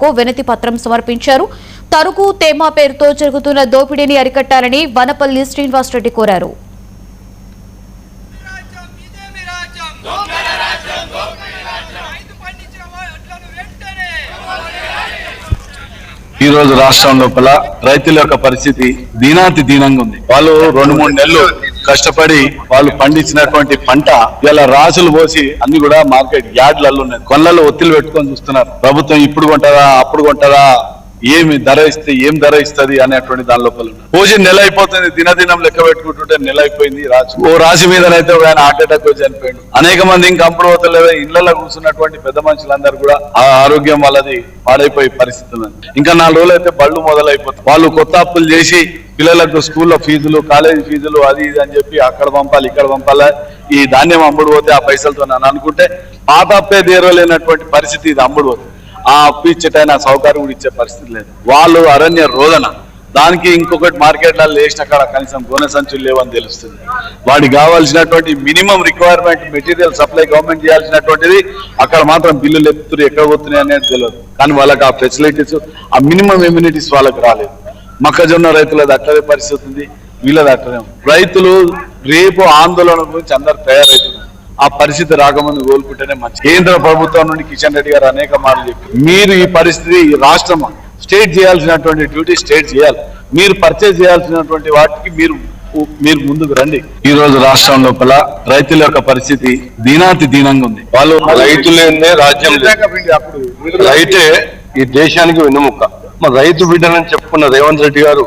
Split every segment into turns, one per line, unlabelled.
అధికారులకు వినతి పత్రం సమర్పించారు. తరుకు తేమ పేరుతో జరుగుతున్న దోపిడీని అరికట్టాలని వనపల్లి శ్రీనివాసరెడ్డి కోరారు.
ఈ రోజు రాష్ట్రం లోపల రైతుల యొక్క పరిస్థితి దీనాతి దీనంగా ఉంది. వాళ్ళు 2-3 నెలలు కష్టపడి వాళ్ళు పండించినటువంటి పంట ఇలా రాసులు పోసి అన్ని కూడా మార్కెట్ యార్డ్లలో ఉన్నాయి. కొనలలో ఒత్తిడి పెట్టుకొని చూస్తున్నారు. ప్రభుత్వం ఇప్పుడు కొంటారా అప్పుడు కొంటారా, ఏమి ధర ఇస్తే ఏం ధర ఇస్తుంది అనేటువంటి దాని లోపల పోసి నెల అయిపోతుంది. దినదినం లెక్క పెట్టుకుంటుంటే నెల అయిపోయింది. ఓ రాశి మీదనైతే ఆయన హార్ట్ అటాక్ వచ్చి చనిపోయాడు. అనేక మంది ఇంకా కంపుడు పోతలేదా ఇళ్లలో కూర్చున్నటువంటి పెద్ద మనుషులందరూ కూడా ఆ ఆరోగ్యం వాళ్ళది పాడైపోయే పరిస్థితి ఉంది. ఇంకా 4 రోజులు అయితే బళ్ళు మొదలైపోతాయి. వాళ్ళు కొత్త అప్పులు చేసి పిల్లలకు స్కూల్లో ఫీజులు కాలేజీ ఫీజులు అది ఇది అని చెప్పి అక్కడ పంపాలి ఇక్కడ పంపాలి, ఈ ధాన్యం అమ్ముడు పోతే ఆ పైసలతో నన్ను అనుకుంటే పాత అప్పే తీరలేనటువంటి పరిస్థితి. ఇది అమ్ముడు పోతే ఆ అప్పు ఇచ్చేటైనా సౌకర్యం కూడా ఇచ్చే పరిస్థితి లేదు. వాళ్ళు అరణ్య రోదన దానికి ఇంకొకటి మార్కెట్లలో వేసిన కాడ కనీసం గోనె సంచులు లేవని తెలుస్తుంది. వాడికి కావాల్సినటువంటి minimum requirement material supply government చేయాల్సినటువంటిది అక్కడ మాత్రం బిల్లులు ఎత్తుతున్నారు, ఎక్కడ పోతున్నాయి అనేది తెలియదు. కానీ వాళ్ళకి ఆ ఫెసిలిటీస్ ఆ మినిమం ఇమ్యూనిటీస్ వాళ్ళకి రాలేదు. మొక్కజొన్న రైతులది అట్లనే పరిస్థితి ఉంది, వీళ్ళది అట్లనే. రైతులు రేపు ఆందోళన గురించి అందరు తయారవుతున్నారు. ఆ పరిస్థితి రాకముందు కోలుకుంటేనే మంచి. కేంద్ర ప్రభుత్వం నుండి కిషన్ రెడ్డి గారు అనేక మాటలు చెప్పారు. మీరు ఈ పరిస్థితి ఈ రాష్ట్రం స్టేట్ చేయాల్సినటువంటి డ్యూటీ స్టేట్ చేయాలి. మీరు పర్చేజ్ చేయాల్సినటువంటి వాటికి మీరు ముందుకు రండి. ఈ రోజు రాష్ట్రం లోపల రైతుల యొక్క పరిస్థితి దీనాతి దీనంగా ఉంది. వాళ్ళు
రైతులేందే రాజ్యం, రైతే ఈ దేశానికి వెన్నుముక్క. మరి రైతు బిడ్డలని చెప్పుకున్న రేవంత్ రెడ్డి గారు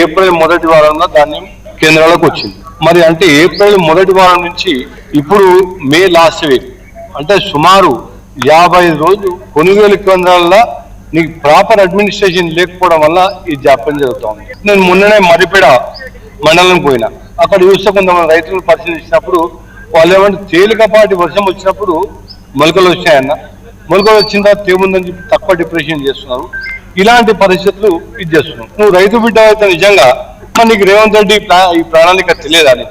ఏప్రిల్ మొదటి వారంలో ధాన్యం కేంద్రాలకు వచ్చింది. మరి అంటే ఏప్రిల్ మొదటి వారం నుంచి ఇప్పుడు మే లాస్ట్ వీక్ అంటే సుమారు 55 రోజులు కొనుగోలు కేంద్రాల్లో నీకు ప్రాపర్ అడ్మినిస్ట్రేషన్ లేకపోవడం వల్ల ఈ జాప్యం జరుగుతూ ఉంది. నేను మొన్ననే మరిపేడ మండలం పోయినా, అక్కడ చూస్తే కొంతమంది రైతులను పరిశీలించినప్పుడు వాళ్ళు ఏమంటే తేలికపాటి వర్షం వచ్చినప్పుడు మొలకలు వచ్చాయన్న, మొలకలు వచ్చిన తర్వాత ఏముందని చెప్పి తక్కువ డిప్రెషన్ చేస్తున్నారు. ఇలాంటి పరిస్థితులు ఇది చేస్తున్నాం. నువ్వు రైతు బిడ్డ అయితే నిజంగా నీకు రేవంత్ రెడ్డి ఈ ప్రణాళిక తెలియదని,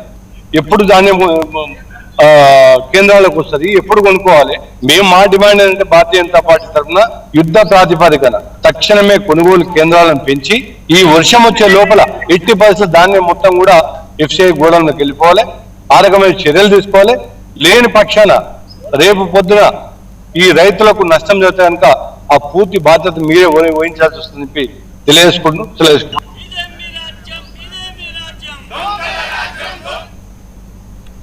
ఎప్పుడు ధాన్యం కేంద్రాలకు వస్తుంది, ఎప్పుడు కొనుక్కోవాలి. మేము మా డిమాండ్ ఏంటంటే భారతీయ జనతా పార్టీ తరఫున యుద్ధ ప్రాతిపదికన తక్షణమే కొనుగోలు కేంద్రాలను పెంచి ఈ వర్షం వచ్చే లోపల ఎట్టి పరిస్థితులు ధాన్యం మొత్తం కూడా ఎఫ్సిఐ గోడౌన్లకు వెళ్ళిపోవాలి. ఆ రకమైన చర్యలు తీసుకోవాలి. లేని పక్షాన రేపు పొద్దున ఈ రైతులకు నష్టం జరిగితే కనుక ఆ పూర్తి బాధ్యత మీరే వహించాల్సి వస్తుందని తెలియజేసుకుంటున్నాం.